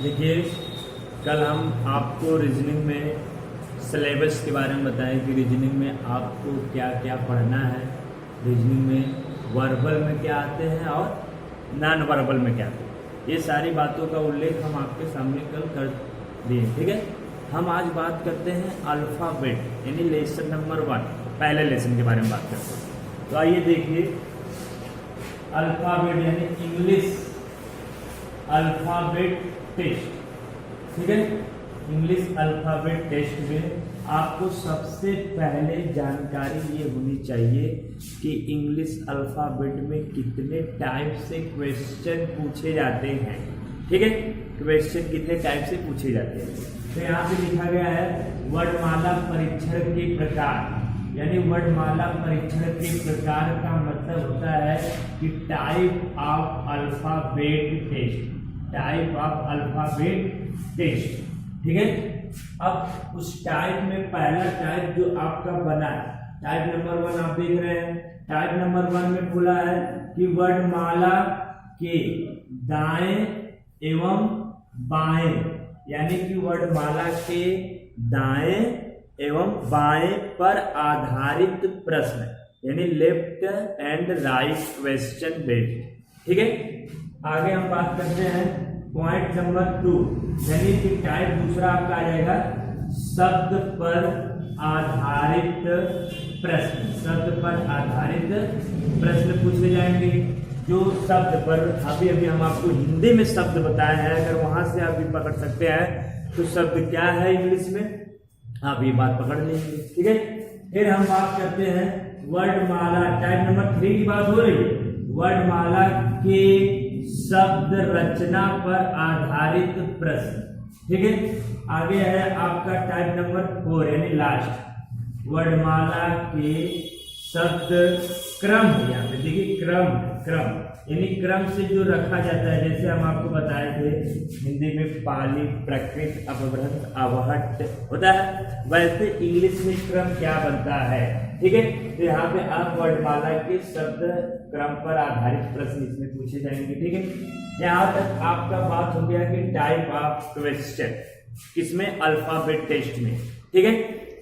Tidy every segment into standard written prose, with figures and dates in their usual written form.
देखिए, कल हम आपको रीजनिंग में सिलेबस के बारे में बताएं कि रीजनिंग में आपको क्या क्या पढ़ना है, रीजनिंग में वर्बल में क्या आते हैं और नॉन वर्बल में क्या आते हैं। ये सारी बातों का उल्लेख हम आपके सामने कल कर दिए। ठीक है, हम आज बात करते हैं अल्फ़ाबेट यानी लेसन नंबर 1, पहले लेसन के बारे में बात करते हैं। तो आइए देखिए, अल्फ़ाबेट यानी इंग्लिश अल्फ़ाबेट टेस्ट। ठीक है, इंग्लिश अल्फ़ाबेट टेस्ट में आपको सबसे पहले जानकारी ये होनी चाहिए कि इंग्लिश अल्फ़ाबेट में कितने टाइप से क्वेश्चन पूछे जाते हैं। ठीक है, क्वेश्चन कितने टाइप से पूछे जाते हैं। तो यहाँ पे लिखा गया है वर्णमाला परीक्षण के प्रकार, यानी वर्णमाला परीक्षण के प्रकार का मतलब होता है कि type of alphabet test, type of alphabet test. ठीक है, अब उस टाइप में पहला टाइप जो आपका बना है, टाइप नंबर 1 आप देख रहे हैं। टाइप नंबर 1 में खुला है कि वर्णमाला के दाएं एवं बाएं, यानी कि वर्णमाला के दाएं एवं बाएं पर आधारित प्रश्न, यानी left and right question based. ठीक है, आगे हम बात करते हैं पॉइंट नंबर 2, यानी कि टाइप दूसरा आपका आ जाएगा शब्द पर आधारित प्रश्न। शब्द पर आधारित प्रश्न पूछे जाएंगे। जो शब्द पर अभी हम आपको हिंदी में शब्द बताए हैं, अगर वहां से आप भी पकड़ सकते हैं तो शब्द क्या है इंग्लिश में, आप ये बात पकड़ लेंगे। ठीक है, फिर हम बात करते हैं वर्णमाला, टाइप नंबर 3 की बात हो रही है, वर्णमाला के शब्द रचना पर आधारित प्रश्न। ठीक है, आगे है आपका टाइप नंबर 4 यानी लास्ट, वर्णमाला के शब्द क्रम। यहाँ पे देखिए क्रम यानी क्रम से जो रखा जाता है, जैसे हम आपको बताए थे हिंदी में पाली, प्रकृत, अपभ्रंश, आवहट होता है, वैसे इंग्लिश में क्रम क्या बनता है। ठीक है, तो यहाँ पे आप वर्णमाला के शब्द क्रम पर आधारित प्रश्न इसमें पूछे जाएंगे। ठीक है, यहाँ तक आपका बात हो गया कि टाइप ऑफ क्वेश्चन किसमें, अल्फाबेट टेस्ट में। ठीक है,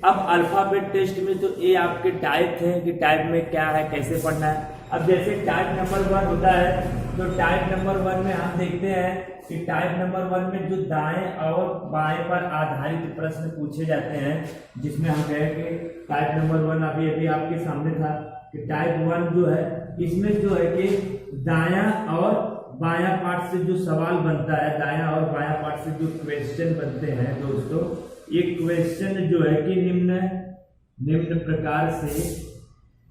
अब अल्फाबेट टेस्ट में तो ये आपके टाइप थे कि टाइप में क्या है, कैसे पढ़ना है। अब जैसे टाइप नंबर 1 होता है, तो टाइप नंबर 1 में हम देखते हैं कि टाइप नंबर 1 में जो दाएं और बाएं पर आधारित प्रश्न पूछे जाते हैं, जिसमें हम कहें कि टाइप नंबर 1 अभी आपके सामने था कि टाइप 1 जो है इसमें जो है कि दायां और बायां पार्ट से जो सवाल बनता है, दायां और बायां पार्ट से जो क्वेश्चन बनते हैं दोस्तों, ये क्वेश्चन जो है कि निम्न प्रकार से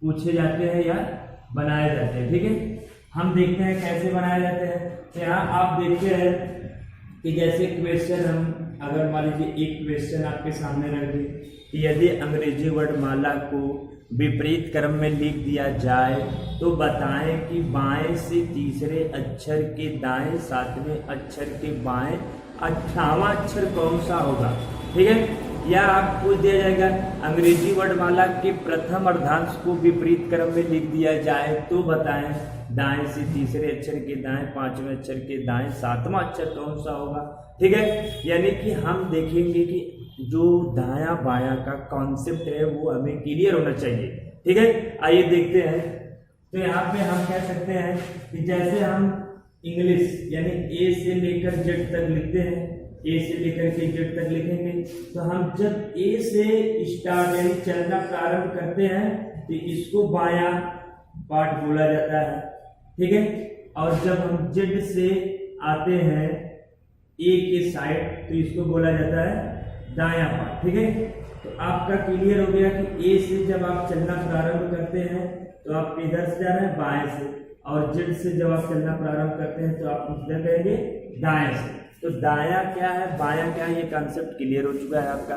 पूछे जाते हैं या बनाए जाते हैं। ठीक है, हम देखते हैं कैसे बनाए जाते हैं। तो यहाँ आप देखते हैं कि जैसे क्वेश्चन हम अगर मान लीजिए एक क्वेश्चन आपके सामने रख दें कि यदि अंग्रेजी वर्णमाला को विपरीत क्रम में लिख दिया जाए तो बताएं कि बाएं से तीसरे अक्षर के दाएं 7वें अक्षर के बाएं 8वां अक्षर कौन सा होगा। ठीक है, या आप पूछ दिया जाएगा अंग्रेजी वर्णमाला के प्रथम अर्धांश को विपरीत क्रम में लिख दिया जाए तो बताएं दाएं से तीसरे अक्षर के दाएं 5वें अक्षर के दाएं 7वां अक्षर कौन सा होगा। ठीक है, यानी कि हम देखेंगे कि जो दायां बायां का कॉन्सेप्ट है वो हमें क्लियर होना चाहिए। ठीक है, आइए देखते हैं। तो यहाँ पे हम कह सकते हैं कि जैसे हम इंग्लिश यानी ए से लेकर जेड तक लिखते हैं, ए से लेकर के जेड तक लिखेंगे, तो हम जब ए से स्टार्ट यानी चलना प्रारंभ करते हैं तो इसको बायां पार्ट बोला जाता है। ठीक है, और जब हम जेड से आते हैं ए के साइड तो इसको बोला जाता है दायां पार्ट। ठीक है, तो आपका क्लियर हो गया कि ए से जब आप चलना प्रारंभ करते हैं तो आप इधर से जा रहे हैं बाएं से, और जेड से जब आप चलना प्रारंभ करते हैं तो आप किधर कहेंगे, दाएं से। तो दायां क्या है, बायां क्या है, ये कॉन्सेप्ट क्लियर हो चुका है आपका।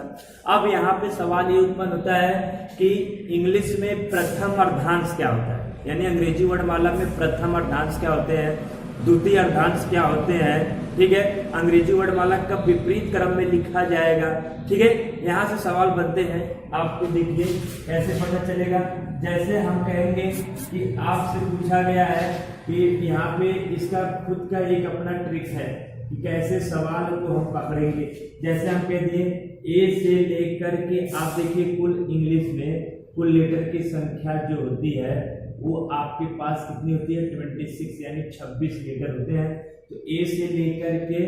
अब यहाँ पे सवाल ये उत्पन्न होता है कि इंग्लिश में प्रथम अर्धांश क्या होता है, यानी अंग्रेजी वर्णमाला में प्रथम अर्धांश क्या होते हैं, द्वितीय अर्धांश क्या होते हैं। ठीक है, अंग्रेजी वर्णमाला कब विपरीत क्रम में लिखा जाएगा। ठीक है, यहाँ से सवाल बनते हैं, आपको देखिए कैसे पता चलेगा। जैसे हम कहेंगे कि आपसे पूछा गया है कि यहाँ पे इसका खुद का एक अपना ट्रिक है कि कैसे सवाल को हम पकड़ेंगे। जैसे हम कह दिए ए से लेकर के आप देखिए कुल इंग्लिश में कुल लेटर की संख्या जो होती है वो आपके पास कितनी होती है 26 यानी 26 लेटर होते हैं। तो ए से लेकर के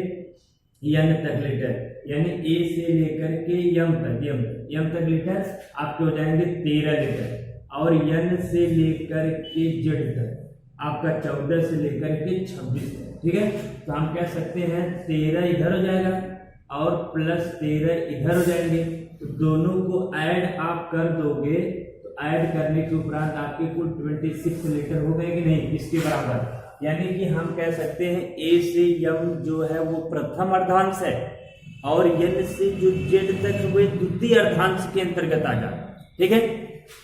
यन तक लेटर यानी ए से लेकर के यम तक लेटर आपके हो जाएंगे 13 लेटर और यन से लेकर के जेड तक आपका 14 से लेकर के 26 तक। ठीक है, तो हम कह सकते हैं 13 इधर हो जाएगा और प्लस 13 इधर हो जाएंगे। तो दोनों को ऐड आप कर दोगे तो ऐड करने के उपरांत आपके कुल 26 लेटर हो गए कि नहीं, इसके बराबर। यानी कि हम कह सकते हैं ए से यम जो है वो प्रथम अर्धांश है और यन से जो जेड तक वो द्वितीय अर्धांश के अंतर्गत आ जाए। ठीक है,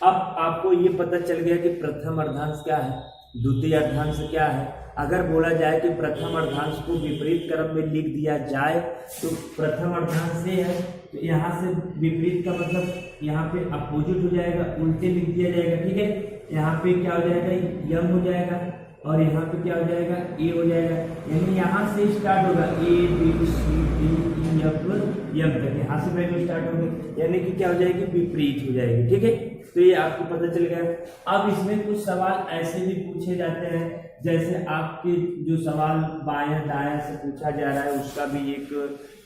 अब आपको ये पता चल गया कि प्रथम अर्धांश क्या है, द्वितीय अर्धांश क्या है। अगर बोला जाए कि प्रथम अर्धांश को विपरीत क्रम में लिख दिया जाए तो प्रथम अर्धांश से है तो यहाँ से विपरीत का मतलब यहाँ पे अपोजिट हो जाएगा, उल्टे लिख दिया जाएगा। ठीक है, यहाँ पे क्या हो जाएगा यम हो जाएगा और यहाँ पे क्या हो जाएगा ए हो जाएगा। यानी यहाँ से स्टार्ट होगा A B C D E F M तक, यहाँ से वैल्यू स्टार्ट होगी यानी कि क्या हो जाएगी विपरीत हो जाएगी। ठीक है, तो ये आपको पता चल गया। अब इसमें कुछ सवाल ऐसे भी पूछे जाते हैं जैसे आपके जो सवाल बायां दायां से पूछा जा रहा है उसका भी एक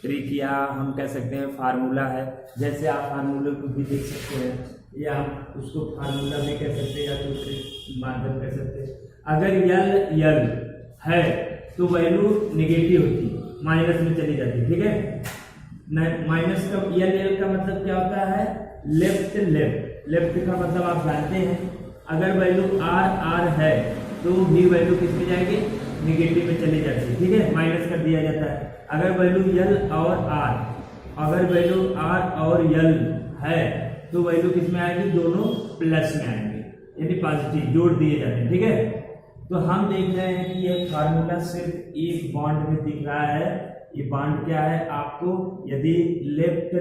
ट्रिक या हम कह सकते हैं फार्मूला है। जैसे आप फार्मूले को भी देख सकते हैं या आप उसको फार्मूला में कह सकते हैं या दूसरे माध्यम कह सकते हैं। अगर यल है तो वैल्यू निगेटिव होती है, माइनस में चली जाती है। ठीक है, माइनस का यल का मतलब क्या होता है लेफ्ट का मतलब आप जानते हैं। अगर वैल्यू आर है तो भी वैल्यू किस में जाएगी निगेटिव में चली जाती है। ठीक है, माइनस कर दिया जाता है। अगर वैल्यू यल और आर अगर वैल्यू आर और यल है तो वैल्यू किस में आएगी दोनों प्लस में आएंगे यानी पॉजिटिव जोड़ दिए जाते हैं। ठीक है, तो हम देख रहे हैं कि ये फार्मूला सिर्फ एक बॉन्ड में दिख रहा है। ये बॉन्ड क्या है आपको, यदि लेफ्ट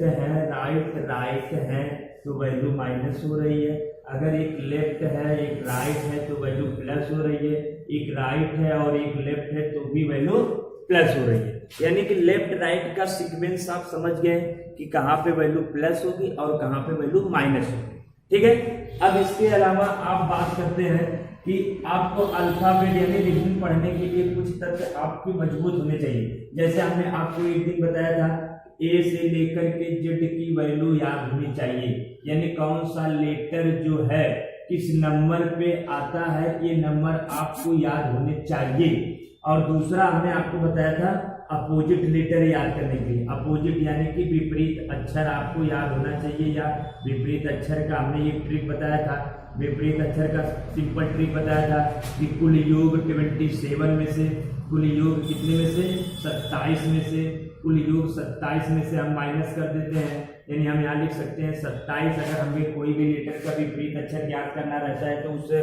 है राइट है तो वैल्यू माइनस हो रही है। अगर एक लेफ्ट है एक राइट है तो वैल्यू प्लस हो रही है। एक राइट है और एक लेफ्ट है तो भी वैल्यू प्लस हो रही है। यानी कि लेफ्ट राइट का सीक्वेंस आप समझ गए कि कहाँ पे वैल्यू प्लस होगी और कहाँ पे वैल्यू माइनस होगी। ठीक है, अब इसके अलावा आप बात करते हैं कि आपको अल्फाबेट यानी रीजनिंग पढ़ने के लिए कुछ तथ्य आपके मजबूत होने चाहिए। जैसे हमने आपको एक दिन बताया था ए से लेकर के जेड की वैल्यू याद होनी चाहिए, यानी कौन सा लेटर जो है किस नंबर पे आता है ये नंबर आपको याद होने चाहिए। और दूसरा हमने आपको बताया था अपोजिट लेटर याद करने के लिए, अपोजिट यानी कि विपरीत अक्षर आपको याद होना चाहिए। या विपरीत अक्षर का हमने एक ट्रिक बताया था, विपरीत अक्षर का सिंपल ट्रिक बताया था कि कुल योग 27 में से कुल योग कितने में से 27 में से कुल योग 27 में से हम माइनस कर देते हैं। यानी हम यहाँ लिख सकते हैं 27। अगर हमें कोई भी लेटर का विपरीत अक्षर याद करना रहता है तो उससे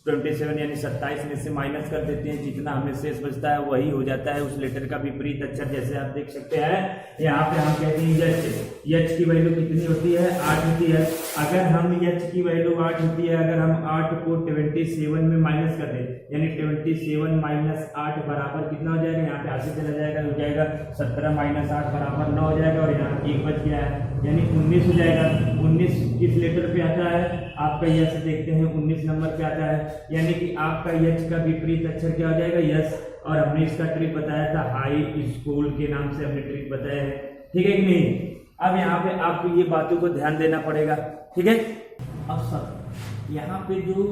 27 यानी 27 में से माइनस कर देते हैं, जितना हमें शेष बचता है वही हो जाता है उस लेटर का विपरीत अक्षर। जैसे आप देख सकते हैं यहाँ पे हम कहते हैं यच की वैल्यू कितनी होती है 8 होती है। अगर हम यच की वैल्यू 8 होती है, अगर हम 8 को 27 में माइनस कर दें यानी 27 माइनस 8 बराबर कितना हो जाएगा, यहाँ पे आगे चला जाएगा हो जाएगा 17 माइनस 8 बराबर 9 हो जाएगा और यहाँ 1 बच गया है यानी 19 हो जाएगा। 19 किस लेटर पे आता है आपका यस, देखते हैं 19 नंबर पे आता है। यानी कि आपका यच का विपरीत अक्षर क्या हो जाएगा यस। और हमने इसका ट्रिक बताया था हाई स्कूल के नाम से हमने ट्रिक बताया है। ठीक है कि नहीं। अब यहाँ पे आपको ये बातों को ध्यान देना पड़ेगा। ठीक है, अब सब यहाँ पे जो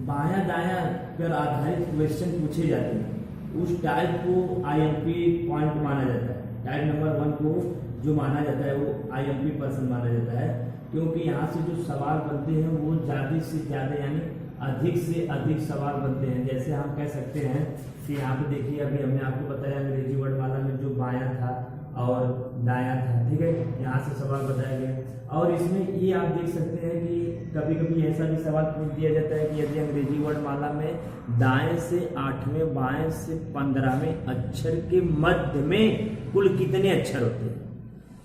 बायां दायां पर आधारित क्वेश्चन पूछे जाते हैं उस टाइप को IMP पॉइंट माना जाता है। टाइप नंबर 1 को जो माना जाता है वो IMP पर्सन माना जाता है, क्योंकि यहाँ से जो सवाल बनते हैं वो ज़्यादा से ज़्यादा यानी अधिक से अधिक सवाल बनते हैं। जैसे हम कह सकते हैं कि यहाँ पे देखिए अभी हमने आपको बताया अंग्रेजी वर्णमाला में जो बायां था और दायां था। ठीक है, यहाँ से सवाल बताया गया। और इसमें ये आप देख सकते हैं कि कभी कभी ऐसा भी सवाल पूछ दिया जाता है कि यदि अंग्रेजी वर्णमाला में दाएं से 8वें बाएं से 15वें अक्षर के मध्य में कुल कितने अक्षर होते हैं,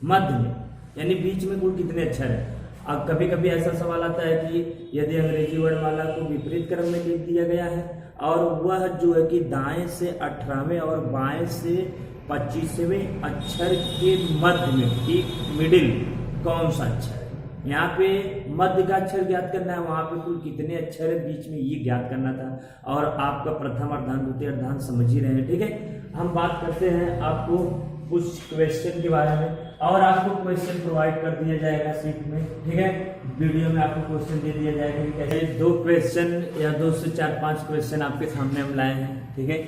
मध्य में यानी बीच में कुल कितने अक्षर है। अब कभी कभी ऐसा सवाल आता है कि यदि अंग्रेजी वर्णमाला को विपरीत क्रम में लिख दिया गया है और वह जो है कि दाएं से 18वें और बाएं से 25वें अक्षर के मध्य में, ठीक मिडिल, कौन सा अक्षर है। यहाँ पे मध्य का अक्षर ज्ञात करना है, वहां पे कुल कितने अक्षर है बीच में ये ज्ञात करना था। और आपका प्रथम अर्धांत द्वितीय अर्धांत समझ ही रहे हैं, ठीक है। हम बात करते हैं आपको कुछ क्वेश्चन के बारे में, और आपको क्वेश्चन प्रोवाइड कर दिया जाएगा सीट में, ठीक है। वीडियो में आपको क्वेश्चन दे दिया जाएगा कि कैसे 2 क्वेश्चन या 2 से 4-5 क्वेश्चन आपके सामने हम लाए हैं, ठीक है।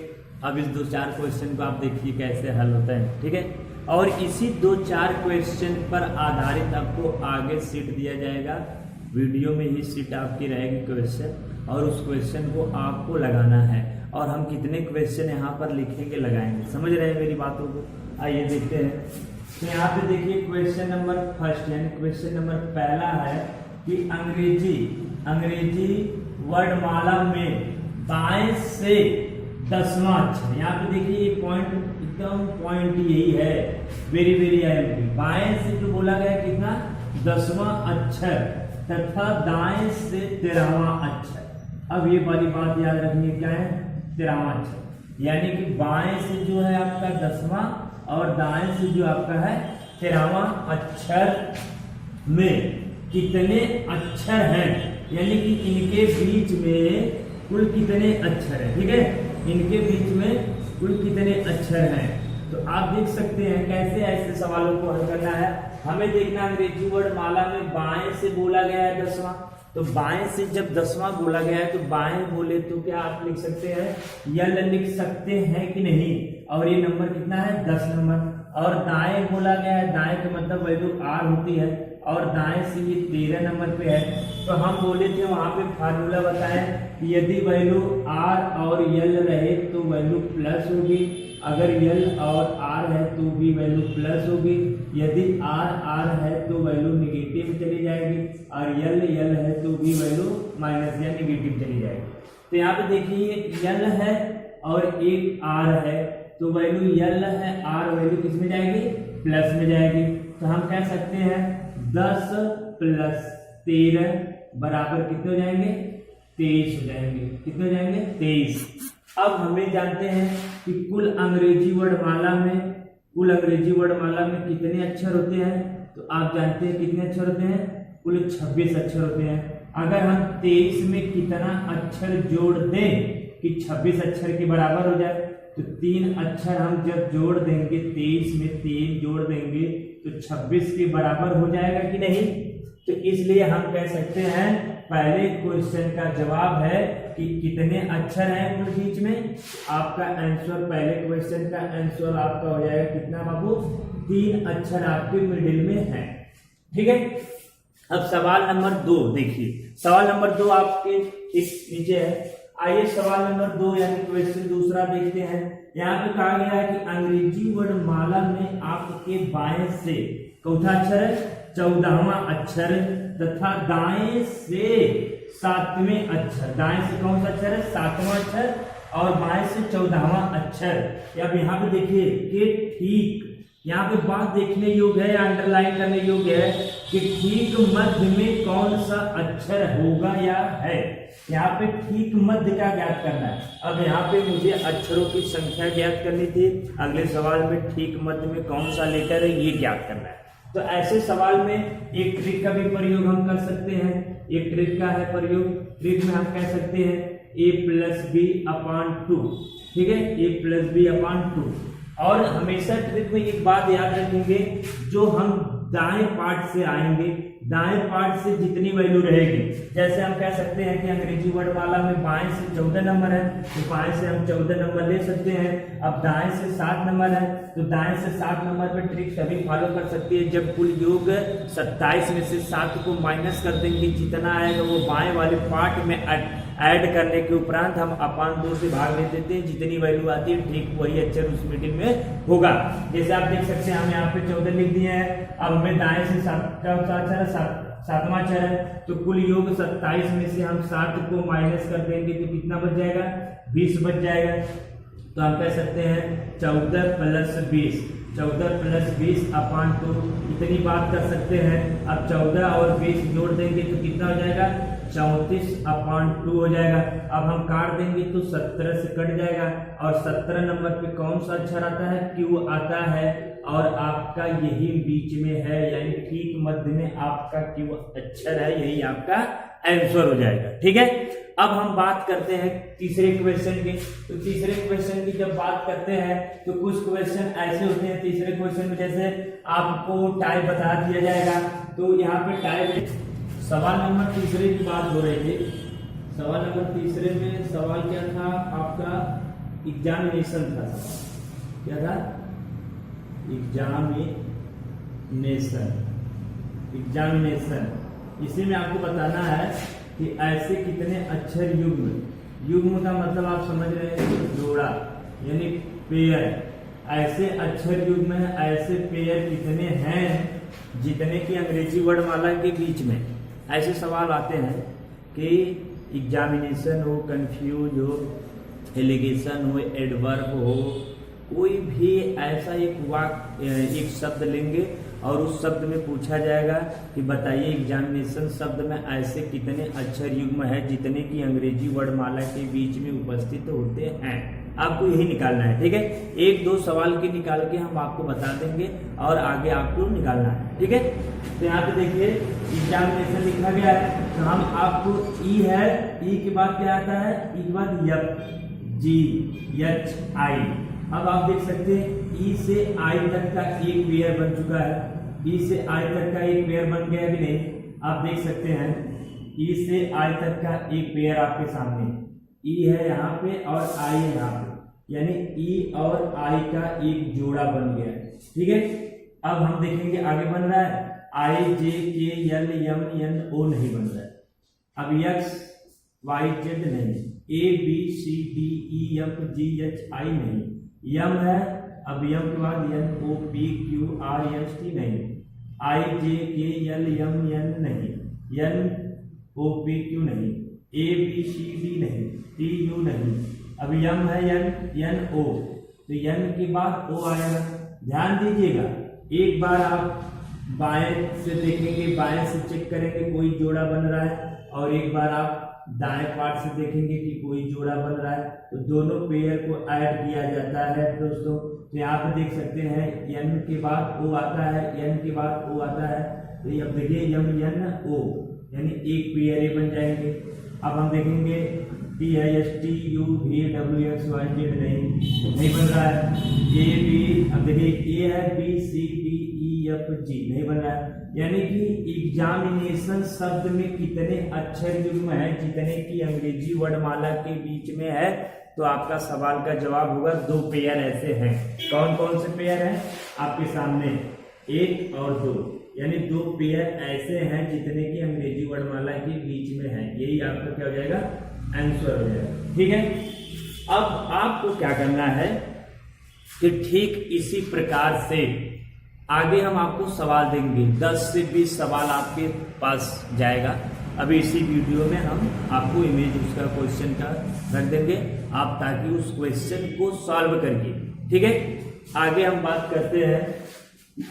अब इस 2-4 क्वेश्चन को आप देखिए कैसे हल होता है, ठीक है। और इसी 2-4 क्वेश्चन पर आधारित आपको आगे सीट दिया जाएगा, वीडियो में ही सीट आपकी रहेगी क्वेश्चन, और उस क्वेश्चन को आपको लगाना है। और हम कितने क्वेश्चन यहाँ पर लिखेंगे, लगाएंगे, समझ रहे हैं मेरी बातों को। आइए देखते हैं। तो यहाँ पे देखिए क्वेश्चन नंबर फर्स्ट, यानी क्वेश्चन नंबर पहला है कि अंग्रेजी वर्णमाला में बाएं से 10वां अक्षर। यहाँ पे देखिए ये पॉइंट, एकदम पॉइंट यही है, वेरी वेरी आई। बाएं से जो बोला गया कितना, 10वां अक्षर तथा दाएं से 13वां अक्षर। अब ये वाली बात याद रखनी है, क्या है, 13वां अक्षर, यानी कि बाएं से जो है आपका 10वां और दाएं से जो आपका है 13वां अक्षर में कितने अक्षर हैं, यानी कि इनके बीच में कुल कितने अक्षर हैं, ठीक है। इनके बीच में कुल कितने अक्षर हैं। तो आप देख सकते हैं कैसे ऐसे सवालों को हल करना है। हमें देखना अंग्रेजी वर्णमाला में बाएं से बोला गया है 10वां, तो बाएं से जब 10वां बोला गया है तो बाएं बोले तो क्या आप लिख सकते हैं, यल लिख सकते हैं कि नहीं। और ये नंबर कितना है, 10 नंबर। और दाएं बोला गया है, दाएं का मतलब वैल्यू आर होती है, और दाएं से ये 13 नंबर पे है। तो हम बोले थे वहां पे फार्मूला बताएं कि यदि वैल्यू आर और यल रहे तो वैल्यू प्लस होगी, अगर यल और आर है तो भी वैल्यू प्लस होगी, यदि आर है तो वैल्यू निगेटिव चली जाएगी, और यल है तो भी वैल्यू माइनस या निगेटिव चली जाएगी। तो यहाँ पे देखिए यल है और एक आर है, तो वैल्यू यल है, आर वैल्यू किस में जाएगी, प्लस में जाएगी। तो हम कह सकते हैं 10 + 13 बराबर कितने हो जाएंगे, 23 हो जाएंगे। कितने हो जाएंगे, 23। अब हमें जानते हैं कि कुल अंग्रेजी वर्णमाला में कितने अक्षर होते हैं। तो आप जानते हैं कितने अक्षर होते हैं, कुल 26 अक्षर होते हैं। अगर हम 23 में कितना अक्षर जोड़ दें कि 26 अक्षर के बराबर हो जाए, तो 3 अक्षर हम जब जोड़ देंगे, 23 में 3 जोड़ देंगे तो 26 के बराबर हो जाएगा कि नहीं। तो इसलिए हम कह सकते हैं पहले क्वेश्चन का जवाब है कि कितने अक्षर हैं कुल बीच में। आपका आंसर, पहले क्वेश्चन का आंसर आपका हो जाएगा कितना बाबू, 3 अक्षर आपके मिडिल में है, ठीक है। अब सवाल नंबर 2 देखिए, सवाल नंबर 2 आपके ठीक नीचे है। आइए सवाल नंबर 2 यानी क्वेश्चन दूसरा देखते हैं। यहाँ पे कहा गया है कि अंग्रेजी वर्णमाला में आपके बाएं से चौथा अक्षर है, 14वां अक्षर तथा दाएं से 7वें अक्षर। दाएं से कौन सा अक्षर है, 7वां अक्षर, और बाएं से 14वां अक्षर। अब यहाँ पे देखिए कि ठीक, यहाँ पे बात देखने योग्य है, अंडरलाइन करने योग्य है कि ठीक मध्य में कौन सा अक्षर होगा या है। यहाँ पे ठीक मध्य का ज्ञात करना है। अब यहाँ पे मुझे अक्षरों की संख्या ज्ञात करनी थी, अगले सवाल में ठीक मध्य में कौन सा लेटर है ये ज्ञात करना है। तो ऐसे सवाल में एक ट्रिक का भी प्रयोग हम कर सकते हैं। एक ट्रिक का है प्रयोग, ट्रिक में हम कह सकते हैं a+b/2, ठीक है, a+b/2। और हमेशा ट्रिक में एक बात याद रखेंगे, जो हम दाएं पार्ट से आएंगे, दाएं पार्ट से जितनी वैल्यू रहेगी, जैसे हम कह सकते हैं कि अंग्रेजी वर्णमाला में बाएं से 14 नंबर है, तो बाएं से हम 14 नंबर ले सकते हैं। अब दाएं से 7 नंबर है, तो दाएं से 7 नंबर पे ट्रिक तभी फॉलो कर सकती है जब कुल योग 27 में से 7 को माइनस कर देंगे, जितना आएगा वो बाएं वाले पार्ट में ऐड करने के उपरांत हम अपान 2 से भाग ले देते हैं, जितनी वैल्यू आती है ठीक वही अक्षर उस मिडिल में होगा। जैसे आप देख सकते हैं हम यहाँ पे 14 लिख दिए हैं। अब हमें दाएं से 7 का अक्षर है, 7वां अक्षर है, तो कुल योग 27 में से हम 7 को माइनस कर देंगे तो कितना बच जाएगा, 20 बच जाएगा। तो हम कह सकते हैं 14 + 20, 14 + 20/2, इतनी बात कर सकते हैं। अब 14 और 20 जोड़ देंगे तो कितना हो जाएगा, 34/2 हो जाएगा। अब हम काट देंगे तो 17 से कट जाएगा और 17 नंबर पे कौन सा अक्षर आता है, क्यू आता है और आपका यही बीच में है, यानी ठीक मध्य में आपका क्यू अक्षर है, यही आपका आंसर हो जाएगा। ठीक है, अब हम बात करते हैं तीसरे क्वेश्चन की। तो तीसरे क्वेश्चन की जब बात करते हैं तो कुछ क्वेश्चन ऐसे होते हैं तीसरे क्वेश्चन में, जैसे आपको टाइप बता दिया जाएगा। तो यहाँ पे टाइप सवाल नंबर तीसरे की बात हो रही थी। सवाल नंबर तीसरे में सवाल क्या था आपका, एग्जामिनेशन था। क्या था, एग्जामिनेशन। इसी में आपको बताना है कि ऐसे कितने अक्षर युग्म का मतलब आप समझ रहे हैं, जोड़ा यानी पेयर। ऐसे अक्षर युग्म है, ऐसे पेयर कितने हैं जितने की अंग्रेजी वर्णमाला के बीच में। ऐसे सवाल आते हैं कि एग्जामिनेशन हो, कंफ्यूज हो, एलिगेशन हो, एडवर्ब हो, कोई भी ऐसा एक शब्द लेंगे और उस शब्द में पूछा जाएगा कि बताइए एग्जामिनेशन शब्द में ऐसे कितने अक्षर युग्म है जितने की अंग्रेजी वर्णमाला के बीच में उपस्थित होते हैं। आपको यही निकालना है। ठीक है, एक दो सवाल के निकाल के हम आपको बता देंगे और आगे आपको निकालना है। ठीक है, तो यहाँ पे देखिए एग्जामिनेशन लिखा गया है। तो हम आपको ई है, ई के बाद क्या आता है, ई के बाद GHI। अब आप देख सकते हैं ई से आई तक का एक पेयर बन चुका है। ई से आई तक का एक पेयर बन गया कि नहीं, आप देख सकते हैं ई से आई तक का एक पेयर आपके सामने, ई है यहाँ पे और आई है यहाँ पे, यानी ई और आई का एक जोड़ा बन गया है। ठीक है, अब हम देखेंगे आगे बन रहा है IJKLMNO नहीं बन रहा है। अब XYZ नहीं, ABCDEFGHI नहीं, यम है। अब यम के बाद NOPQRST नहीं, IJKLMN नहीं, NOPQ नहीं, ABCD नहीं, TU नहीं। अब यम है NO, तो यन के बाद O आएगा। ध्यान दीजिएगा, एक बार आप बाएं से देखेंगे, बाएं से चेक करेंगे कोई जोड़ा बन रहा है, और एक बार आप दाएं पार्ट से देखेंगे कि कोई जोड़ा बन रहा है, तो दोनों पेयर को ऐड किया जाता है दोस्तों। तो यहाँ पे देख सकते हैं यन के बाद ओ आता है, यन के बाद ओ आता है, तो अब देखिए यम यन ओ, यानी एक पेयर ए बन जाएंगे। अब हम देखेंगे THTUVWXYZ नहीं बन रहा है। AB, अब देखिए ए है, BCDEFG नहीं बन रहा है। यानी कि एग्जामिनेशन शब्द में कितने अक्षर युग्म है जितने की अंग्रेजी वर्णमाला के बीच में है। तो आपका सवाल का जवाब होगा दो पेयर ऐसे हैं। कौन कौन से पेयर हैं आपके सामने, 1 और 2, यानी दो पेयर ऐसे हैं जितने की अंग्रेजी वर्णमाला के बीच में है। यही आपका क्या हो जाएगा, आंसर हो जाएगा। ठीक है, अब आपको क्या करना है कि ठीक इसी प्रकार से आगे हम आपको सवाल देंगे। 10 से 20 सवाल आपके पास जाएगा। अभी इसी वीडियो में हम आपको इमेज उसका क्वेश्चन का रख देंगे, आप ताकि उस क्वेश्चन को सॉल्व करिए। ठीक है, आगे हम बात करते हैं।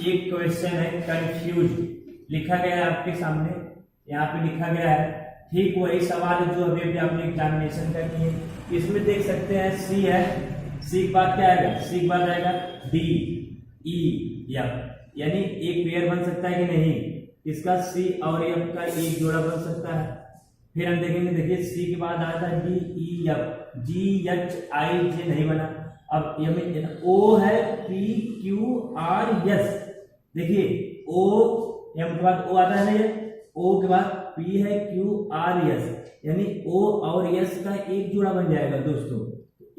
एक क्वेश्चन है कंफ्यूज, लिखा गया है आपके सामने, यहाँ पे लिखा गया है ठीक वही सवाल है जो अभी अभी आपने एग्जामिनेशन का किए। इसमें देख सकते हैं सी है, सी के बाद क्या आएगा, सी के बाद आएगा D E F, यानी एक पेयर बन सकता है कि नहीं, इसका सी और एफ का एक जोड़ा बन सकता है। फिर हम देखेंगे, देखिए सी के बाद आता है DEF, GHIJ नहीं बना। अब ये O है, PQRS, देखिए O एम के बाद O आता है ना, ये O के बाद P है, QRS, यानी O और S का एक जोड़ा बन जाएगा दोस्तों।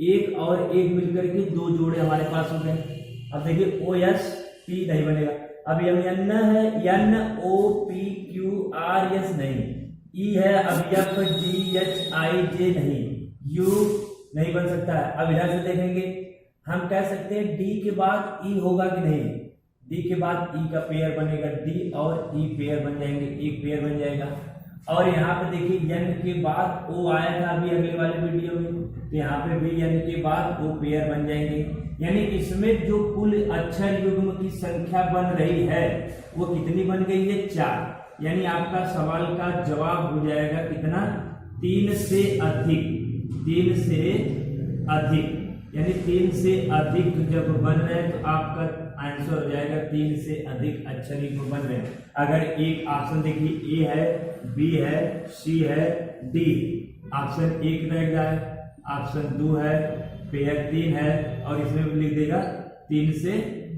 एक और एक मिलकर के दो जोड़े हमारे पास हो गए। अब देखिए OS P नहीं बनेगा। अब यन है, NOPQRS नहीं, E है, अब FGHIJ नहीं, U नहीं बन सकता है। अब इधर से देखेंगे, हम कह सकते हैं D के बाद E होगा कि नहीं, D के बाद E का पेयर बनेगा, D और E पेयर बन जाएंगे, एक पेयर बन जाएगा। और यहाँ पे देखिए यन के बाद O आया था अभी अगले वाले वीडियो में, तो यहाँ पे भी यन के बाद O पेयर बन जाएंगे। यानी इसमें जो कुल अक्षर युग्म की संख्या बन रही है वो कितनी बन गई है, 4। यानी आपका सवाल का जवाब हो जाएगा कितना, 3 से अधिक, 3 से अधिक, यानी 3 से अधिक जब बन रहे हैं तो आपका आंसर हो जाएगा 3 से अधिक अक्षर युग्म बन रहे हैं। अगर एक ऑप्शन देखिए ए है, बी है, सी है, डी, ऑप्शन 1 रह गया है, ऑप्शन 2 है, पेयर 3 है और इसमें भी लिख देगा 3 से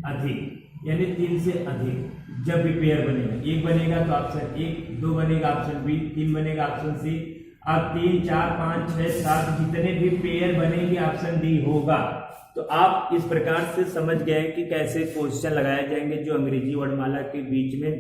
अधिक, यानी 3 से अधिक जब भी पेयर बनेगा, 1 बनेगा तो ऑप्शन 1, 2 बनेगा ऑप्शन बी, 3 बनेगा ऑप्शन सी, अब 3, 4, 5, 6, 7 जितने भी पेयर बनेंगे ऑप्शन डी होगा। तो आप इस प्रकार से समझ गए कि कैसे क्वेश्चन लगाए जाएंगे जो अंग्रेजी वर्णमाला के बीच में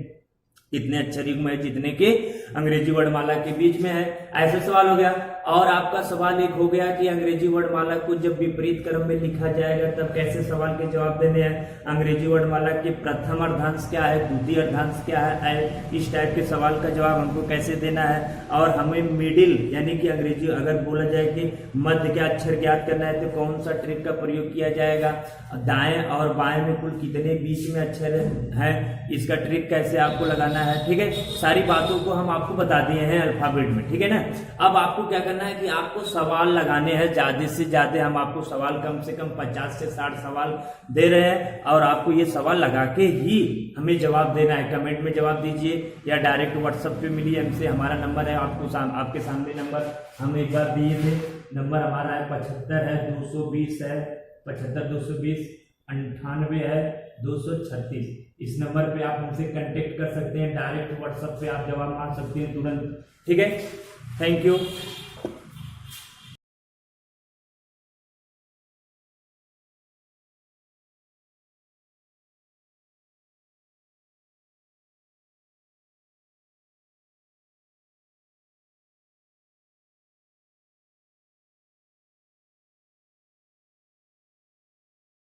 इतने अक्षर युग्म है जितने के अंग्रेजी वर्णमाला के बीच में है। ऐसा सवाल हो गया। और आपका सवाल एक हो गया कि अंग्रेजी वर्णमाला को जब विपरीत क्रम में लिखा जाएगा तब कैसे सवाल के जवाब देने हैं, अंग्रेजी वर्णमाला के प्रथम अर्धांश क्या है, द्वितीय अर्धांश क्या है, इस टाइप के सवाल का जवाब हमको कैसे देना है। और हमें मिडिल यानी कि अंग्रेजी अगर बोला जाए कि मध्य का अक्षर ज्ञात करना है तो कौन सा ट्रिक का प्रयोग किया जाएगा, दाएं और बाएं में कुल कितने बीच में अक्षर है, इसका ट्रिक कैसे आपको लगाना है। ठीक है, सारी बातों को हम आपको बता दिए हैं अल्फाबेट में। ठीक है ना, अब आपको क्या करना है कि आपको सवाल लगाने हैं, ज्यादा से ज्यादा हम आपको सवाल कम से कम 50 से 60 सवाल दे रहे हैं और आपको ये सवाल लगा के ही हमें जवाब देना है। कमेंट में जवाब दीजिए या डायरेक्ट व्हाट्सएप पे मिलिए हमसे, हमारा नंबर है आपके सामने नंबर हम एक बार दिए थे, नंबर हमारा है 75 है 220 है 75 220 98 है 236। इस नंबर पे आप हमसे कांटेक्ट कर सकते हैं, डायरेक्ट व्हाट्सएप पे आप जवाब मांग सकते हैं तुरंत। ठीक है, थैंक यू।